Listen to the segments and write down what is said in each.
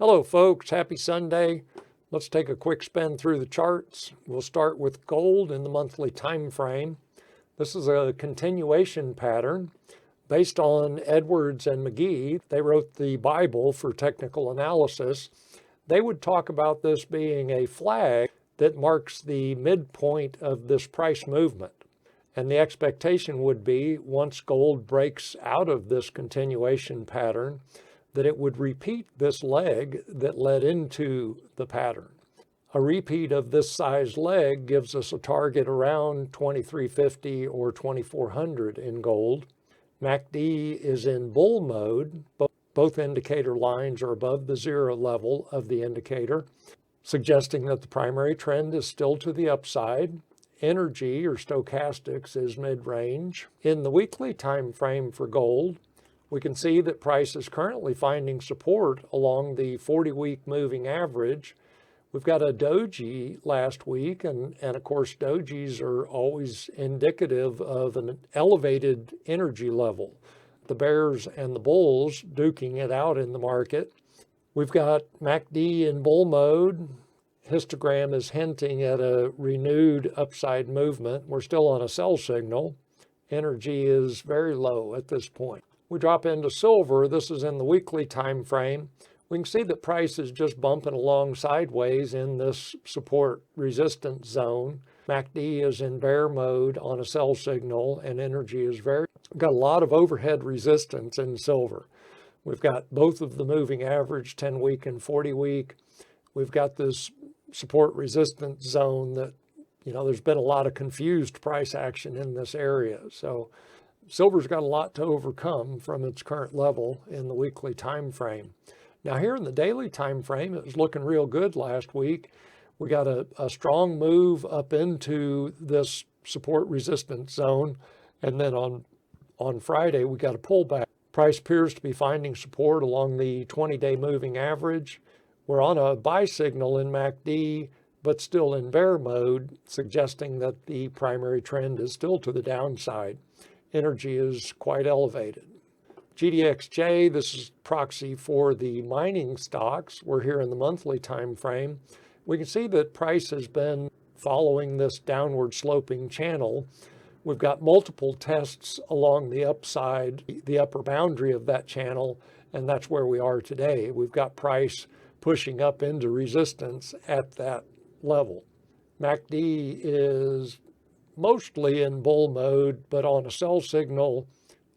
Hello folks, happy Sunday. Let's take a quick spin through the charts. We'll start with gold in the monthly time frame. This is a continuation pattern based on Edwards and McGee. They wrote the Bible for technical analysis. They would talk about this being a flag that marks the midpoint of this price movement. And the expectation would be once gold breaks out of this continuation pattern, that it would repeat this leg that led into the pattern. A repeat of this size leg gives us a target around 2350 or 2400 in gold. MACD is in bull mode. Both indicator lines are above the zero level of the indicator, suggesting that the primary trend is still to the upside. Energy or stochastics is mid-range. In the weekly time frame for gold, we can see that price is currently finding support along the 40-week moving average. We've got a doji last week, and of course dojis are always indicative of an elevated energy level. The bears and the bulls duking it out in the market. We've got MACD in bull mode. Histogram is hinting at a renewed upside movement. We're still on a sell signal. Energy is very low at this point. We drop into silver. This is in the weekly time frame. We can see that price is just bumping along sideways in this support resistance zone. MACD is in bear mode on a sell signal, and energy is got a lot of overhead resistance in silver. We've got both of the moving average, 10-week and 40-week. We've got this support resistance zone that, there's been a lot of confused price action in this area. So silver's got a lot to overcome from its current level in the weekly time frame. Now here in the daily time frame, it was looking real good last week. We got a strong move up into this support resistance zone. And then on Friday, we got a pullback. Price appears to be finding support along the 20-day moving average. We're on a buy signal in MACD, but still in bear mode, suggesting that the primary trend is still to the downside. Energy is quite elevated. GDXJ, this is proxy for the mining stocks. We're here in the monthly time frame. We can see that price has been following this downward sloping channel. We've got multiple tests along the upside, the upper boundary of that channel, and that's where we are today. We've got price pushing up into resistance at that level. MACD is mostly in bull mode, but on a sell signal,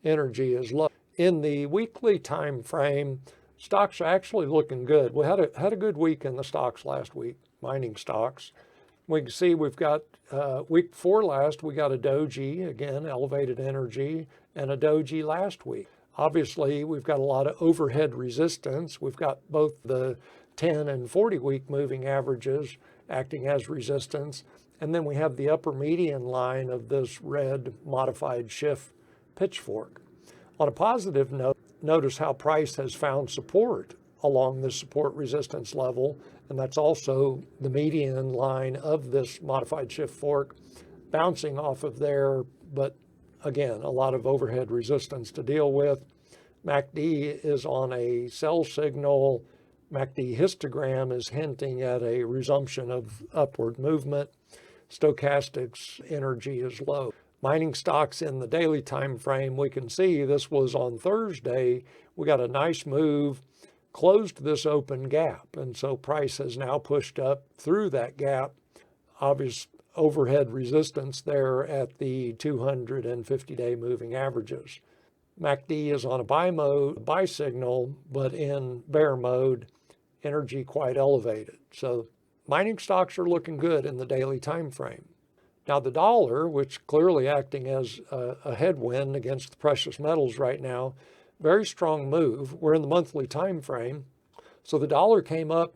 energy is low. In the weekly time frame, stocks are actually looking good. We had a good week in the stocks last week, mining stocks. We can see we've got week before last, we got a doji, again, elevated energy, and a doji last week. Obviously, we've got a lot of overhead resistance. We've got both the 10 and 40-week moving averages acting as resistance. And then we have the upper median line of this red modified shift pitchfork. On a positive note, notice how price has found support along the support resistance level, and that's also the median line of this modified shift fork bouncing off of there, but again, a lot of overhead resistance to deal with. MACD is on a sell signal. MACD histogram is hinting at a resumption of upward movement. Stochastics energy is low. Mining stocks in the daily time frame, we can see this was on Thursday. We got a nice move, closed this open gap, and so price has now pushed up through that gap. Obvious overhead resistance there at the 200 and 50-day moving averages. MACD is on a buy signal, but in bear mode, energy quite elevated. So mining stocks are looking good in the daily time frame. Now the dollar, which clearly acting as a headwind against the precious metals right now, very strong move. We're in the monthly time frame. So the dollar came up,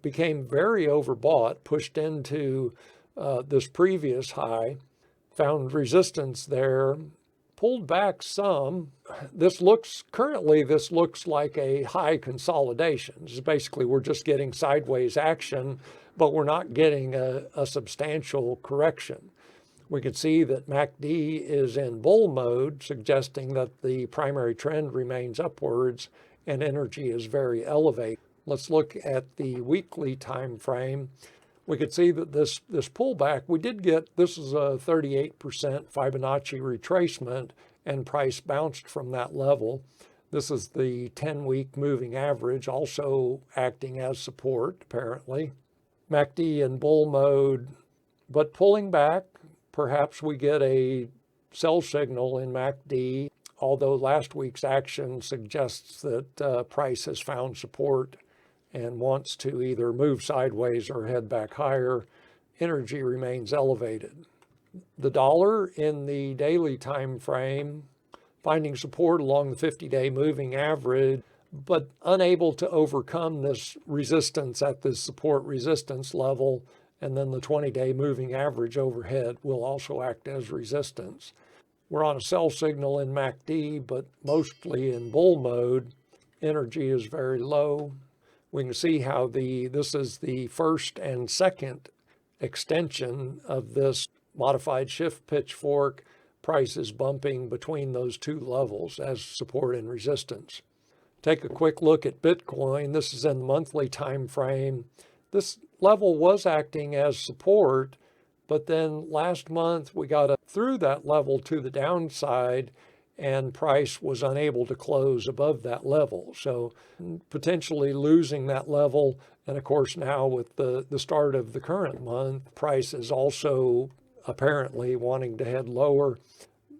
became very overbought, pushed into this previous high, found resistance there, pulled back some. This looks like a high consolidation. This is basically, we're just getting sideways action, but we're not getting a substantial correction. We can see that MACD is in bull mode, suggesting that the primary trend remains upwards and energy is very elevated. Let's look at the weekly time frame. We could see that this pullback, we did get, this is a 38% Fibonacci retracement, and price bounced from that level. This is the 10-week moving average, also acting as support, apparently. MACD in bull mode, but pulling back. Perhaps we get a sell signal in MACD, although last week's action suggests that price has found support and wants to either move sideways or head back higher. Energy remains elevated. The dollar in the daily time frame, finding support along the 50-day moving average, but unable to overcome this resistance at this support resistance level. And then the 20-day moving average overhead will also act as resistance. We're on a sell signal in MACD, but mostly in bull mode. Energy is very low. We can see how this is the first and second extension of this modified shift pitchfork. Price is bumping between those two levels as support and resistance. Take a quick look at Bitcoin. This is in the monthly time frame. This level was acting as support, but then last month we got through that level to the downside, and price was unable to close above that level. So potentially losing that level. And of course, now with the start of the current month, price is also apparently wanting to head lower.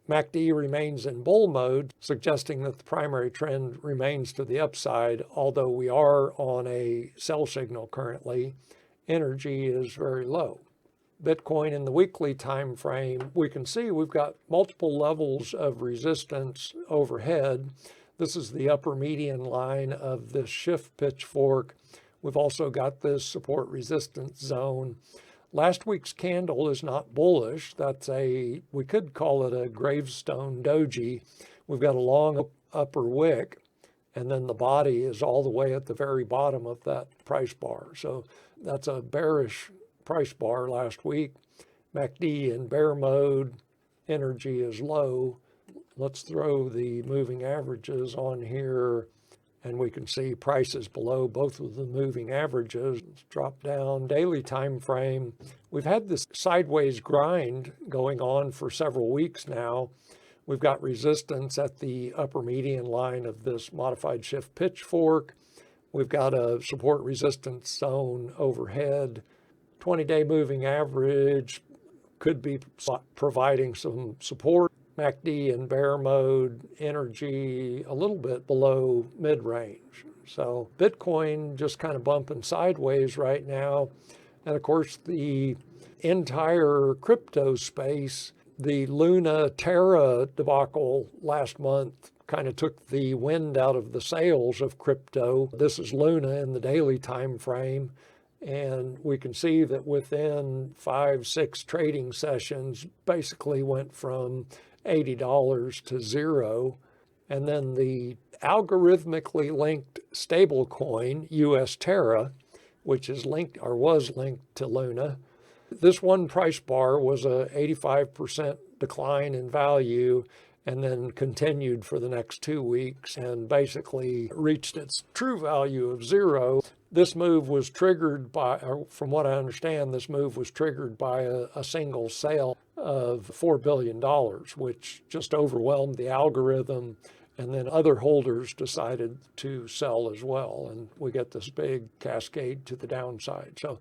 MACD remains in bull mode, suggesting that the primary trend remains to the upside, although we are on a sell signal currently. Energy is very low. Bitcoin in the weekly time frame, we can see we've got multiple levels of resistance overhead. This is the upper median line of this shift pitchfork. We've also got this support resistance zone. Last week's candle is not bullish. We could call it a gravestone doji. We've got a long upper wick, and then the body is all the way at the very bottom of that price bar. So that's a bearish price bar last week. MACD in bear mode, energy is low. Let's throw the moving averages on here, and we can see prices below both of the moving averages. Let's drop down. Daily time frame. We've had this sideways grind going on for several weeks now. We've got resistance at the upper median line of this modified shift pitchfork. We've got a support resistance zone overhead. 20-day moving average could be providing some support. MACD in bear mode, energy a little bit below mid-range. So Bitcoin just kind of bumping sideways right now. And of course, the entire crypto space, the Luna Terra debacle last month kind of took the wind out of the sails of crypto. This is Luna in the daily time frame. And we can see that within 5-6 trading sessions, basically went from $80 to zero. And then the algorithmically linked stablecoin, US Terra, which is linked or was linked to Luna, this one price bar was a 85% decline in value, and then continued for the next 2 weeks and basically reached its true value of zero. This move was triggered by, or from what I understand, this move was triggered by a single sale of $4 billion, which just overwhelmed the algorithm. And then other holders decided to sell as well. And we get this big cascade to the downside. So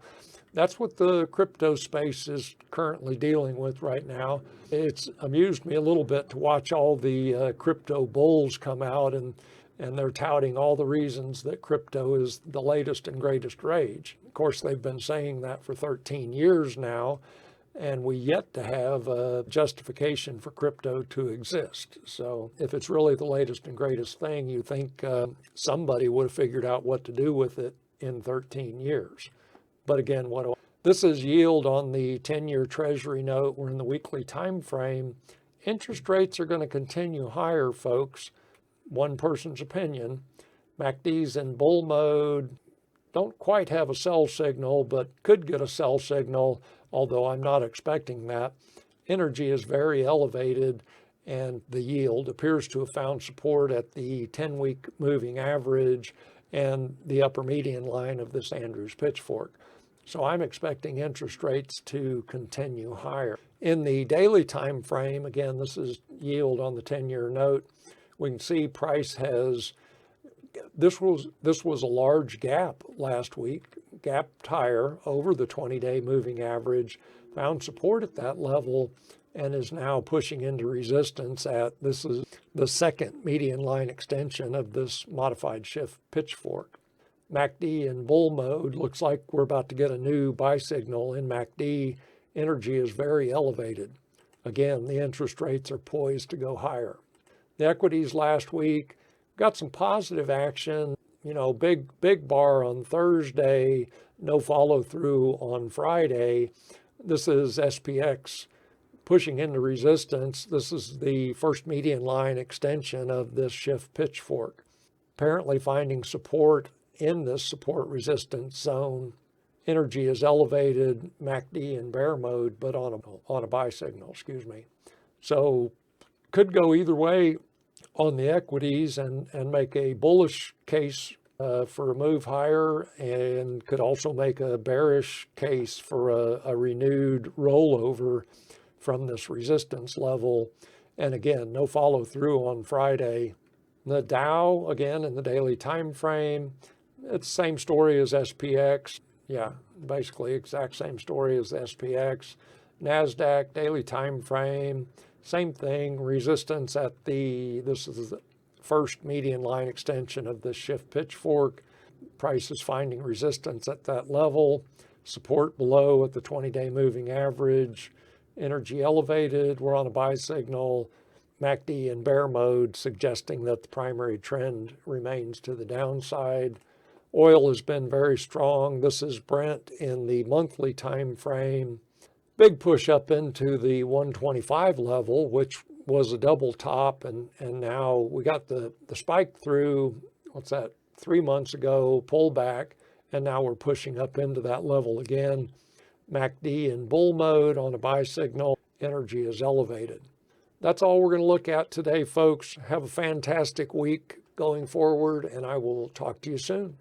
that's what the crypto space is currently dealing with right now. It's amused me a little bit to watch all the crypto bulls come out, and they're touting all the reasons that crypto is the latest and greatest rage. Of course, they've been saying that for 13 years now, and we yet to have a justification for crypto to exist. So if it's really the latest and greatest thing, you think somebody would have figured out what to do with it in 13 years. But again, this is yield on the 10-year Treasury note. We're in the weekly time frame. Interest rates are going to continue higher, folks. One person's opinion. MACD's in bull mode. Don't quite have a sell signal, but could get a sell signal, although I'm not expecting that. Energy is very elevated, and the yield appears to have found support at the 10-week moving average and the upper median line of this Andrews pitchfork. So I'm expecting interest rates to continue higher. In the daily time frame, again, this is yield on the 10-year note, we can see price has, this was a large gap last week, gapped higher over the 20-day moving average, found support at that level, and is now pushing into resistance at, this is the second median line extension of this modified shift pitchfork. MACD in bull mode, looks like we're about to get a new buy signal in MACD. Energy is very elevated. Again, the interest rates are poised to go higher. The equities last week got some positive action, big bar on Thursday, no follow through on Friday. This is SPX pushing into resistance. This is the first median line extension of this shift pitchfork. Apparently finding support in this support resistance zone. Energy is elevated, MACD in bear mode, but on a buy signal, So could go either way on the equities and make a bullish case for a move higher, and could also make a bearish case for a renewed rollover from this resistance level. And again, no follow through on Friday. The Dow, again, in the daily time frame, it's the same story as SPX. Yeah, basically exact same story as SPX. NASDAQ, daily time frame, same thing, resistance at this is the first median line extension of this shift pitchfork. Price is finding resistance at that level, support below at the 20-day moving average. Energy elevated, we're on a buy signal. MACD in bear mode, suggesting that the primary trend remains to the downside. Oil has been very strong. This is Brent in the monthly time frame. Big push up into the 125 level, which was a double top, and now we got the spike through, 3 months ago, pullback, and now we're pushing up into that level again. MACD in bull mode on a buy signal. Energy is elevated. That's all we're going to look at today, folks. Have a fantastic week going forward, and I will talk to you soon.